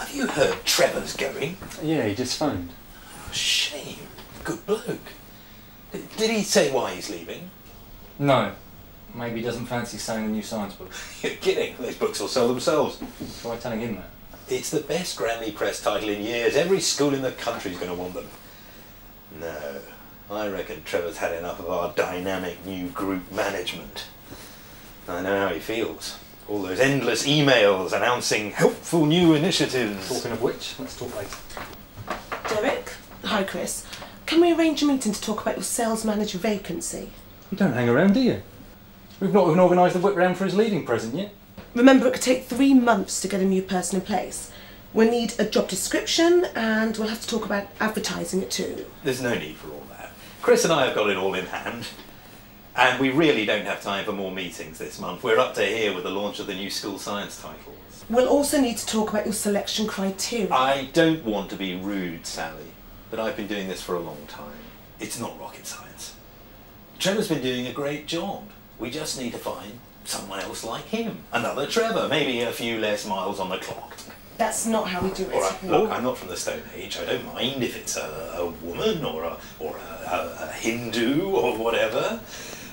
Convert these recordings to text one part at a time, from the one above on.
Have you heard Trevor's going? Yeah, he just phoned. Shame. Good bloke. Did he say why he's leaving? No. Maybe he doesn't fancy selling the new science book. You're kidding. Those books will sell themselves. Try telling him that. It's the best Grammy Press title in years. Every school in the country's going to want them. No. I reckon Trevor's had enough of our dynamic new group management. I know how he feels. All those endless emails announcing helpful new initiatives. Talking of which, let's talk later. Derek? Hi, Chris. Can we arrange a meeting to talk about your sales manager vacancy? You don't hang around, do you? We've not even organised the whip round for his leaving present yet. Remember, it could take 3 months to get a new person in place. We'll need a job description and we'll have to talk about advertising it too. There's no need for all that. Chris and I have got it all in hand. And we really don't have time for more meetings this month. We're up to here with the launch of the new school science titles. We'll also need to talk about your selection criteria. I don't want to be rude, Sally, but I've been doing this for a long time. It's not rocket science. Trevor's been doing a great job. We just need to find someone else like him. Another Trevor, maybe a few less miles on the clock. That's not how we do it. All right, look, I'm not from the Stone Age. I don't mind if it's a woman or a Hindu or whatever.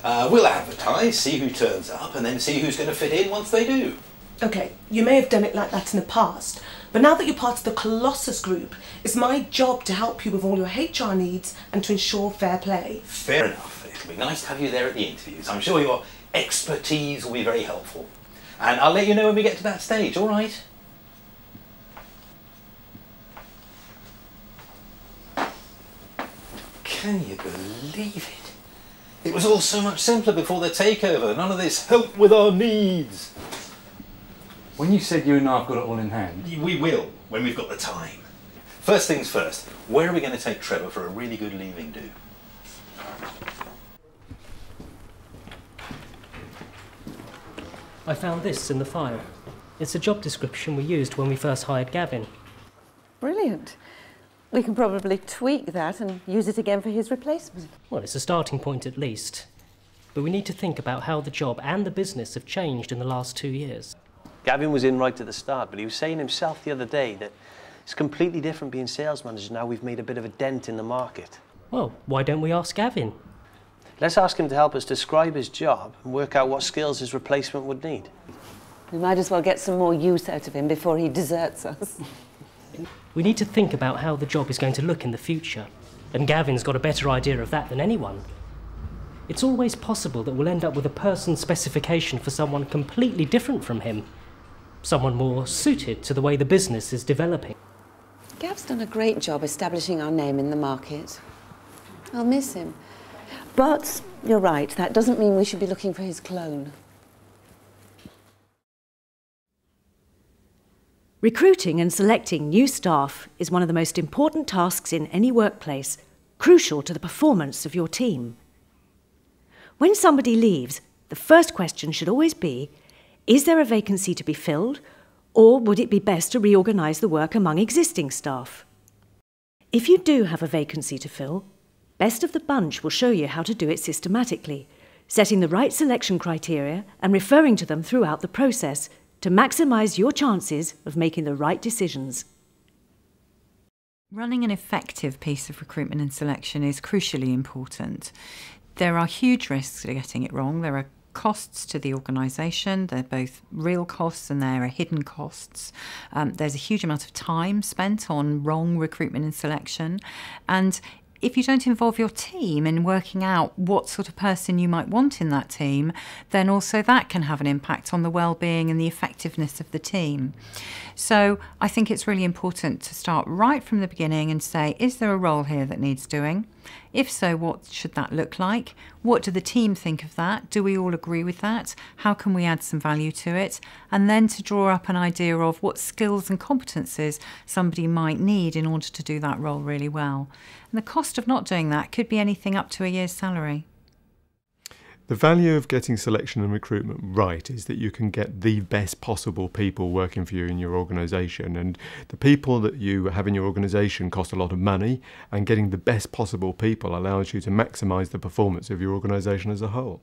We'll advertise, see who turns up, and then see who's going to fit in once they do. Okay, you may have done it like that in the past, but now that you're part of the Colossus Group, it's my job to help you with all your HR needs and to ensure fair play. Fair enough. It'll be nice to have you there at the interviews. I'm sure your expertise will be very helpful. And I'll let you know when we get to that stage, all right? Can you believe it? It was all so much simpler before the takeover. None of this help with our needs. When you said you and I have got it all in hand... We will, when we've got the time. First things first, where are we going to take Trevor for a really good leaving do? I found this in the file. It's a job description we used when we first hired Gavin. Brilliant. We can probably tweak that and use it again for his replacement. Well, it's a starting point at least. But we need to think about how the job and the business have changed in the last 2 years. Gavin was in right at the start, but he was saying himself the other day that it's completely different being sales manager now we've made a bit of a dent in the market. Well, why don't we ask Gavin? Let's ask him to help us describe his job and work out what skills his replacement would need. We might as well get some more use out of him before he deserts us. We need to think about how the job is going to look in the future, and Gavin's got a better idea of that than anyone. It's always possible that we'll end up with a person specification for someone completely different from him, someone more suited to the way the business is developing. Gav's done a great job establishing our name in the market. I'll miss him. But you're right, that doesn't mean we should be looking for his clone. Recruiting and selecting new staff is one of the most important tasks in any workplace, crucial to the performance of your team. When somebody leaves, the first question should always be, is there a vacancy to be filled, or would it be best to reorganise the work among existing staff? If you do have a vacancy to fill, Best of the Bunch will show you how to do it systematically, setting the right selection criteria and referring to them throughout the process to maximise your chances of making the right decisions. Running an effective piece of recruitment and selection is crucially important. There are huge risks to getting it wrong. There are costs to the organisation. They're both real costs and there are hidden costs. There's a huge amount of time spent on wrong recruitment and selection. And if you don't involve your team in working out what sort of person you might want in that team, then also that can have an impact on the well-being and the effectiveness of the team. So I think it's really important to start right from the beginning and say, is there a role here that needs doing? If so, what should that look like? What do the team think of that? Do we all agree with that? How can we add some value to it? And then to draw up an idea of what skills and competencies somebody might need in order to do that role really well. And the cost of not doing that could be anything up to a year's salary. The value of getting selection and recruitment right is that you can get the best possible people working for you in your organisation, and the people that you have in your organisation cost a lot of money, and getting the best possible people allows you to maximise the performance of your organisation as a whole.